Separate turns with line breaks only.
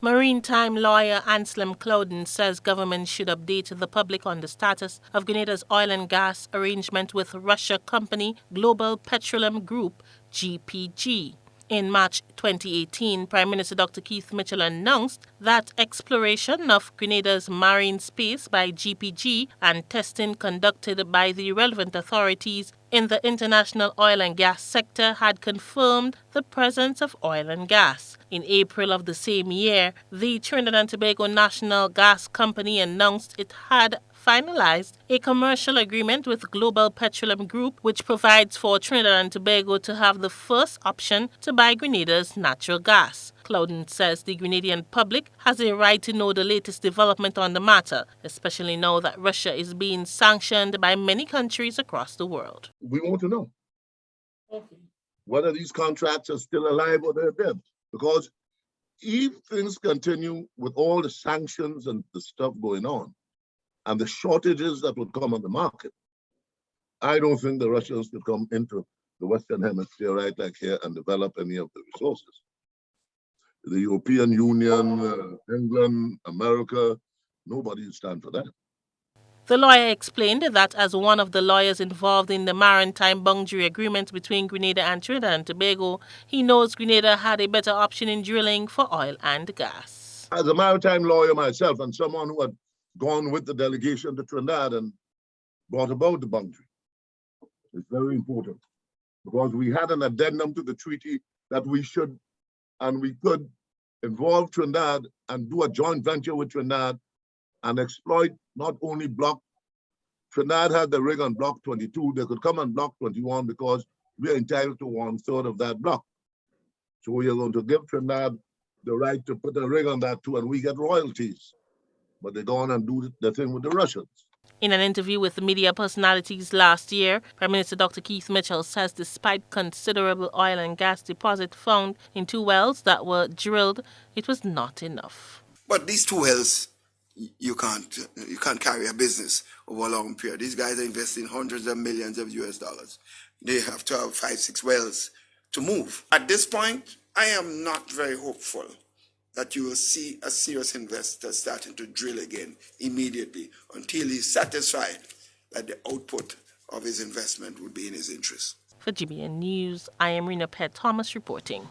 Maritime lawyer Anselm Clouden says government should update the public on the status of Grenada's oil and gas arrangement with Russia company Global Petroleum Group, GPG. In March 2018, Prime Minister Dr. Keith Mitchell announced that exploration of Grenada's marine space by GPG and testing conducted by the relevant authorities in the international oil and gas sector had confirmed the presence of oil and gas. In April of the same year, the Trinidad and Tobago National Gas Company announced it had finalized a commercial agreement with Global Petroleum Group, which provides for Trinidad and Tobago to have the first option to buy Grenada's natural gas. Clouden says the Grenadian public has a right to know the latest development on the matter, especially now that Russia is being sanctioned by many countries across the world.
We want to know whether these contracts are still alive or they're dead. Because if things continue with all the sanctions and the stuff going on, and the shortages that would come on the market, I don't think the Russians could come into the Western Hemisphere right like here and develop any of the resources. The European Union, England, America, nobody would stand for that.
The lawyer explained that as one of the lawyers involved in the maritime boundary agreement between Grenada and Trinidad and Tobago, he knows Grenada had a better option in drilling for oil and gas.
As a maritime lawyer myself and someone who had gone with the delegation to Trinidad and brought about the boundary, it's very important because we had an addendum to the treaty that we should and we could involve Trinidad and do a joint venture with Trinidad and exploit not only block. Trinidad had the rig on block 22, they could come on block 21 because we are entitled to 1/3 of that block. So we are going to give Trinidad the right to put a rig on that too, and we get royalties. But they go on and do the thing with the Russians.
In an interview with media personalities last year, Prime Minister Dr. Keith Mitchell says despite considerable oil and gas deposit found in 2 wells that were drilled, it was not enough.
But these 2 wells, you can't carry a business over a long period. These guys are investing hundreds of millions of US dollars. They have to have 5, 6 wells to move. At this point, I am not very hopeful that you will see a serious investor starting to drill again immediately until he's satisfied that the output of his investment would be in his interest.
For GBN News, I am Rena Pett Thomas reporting.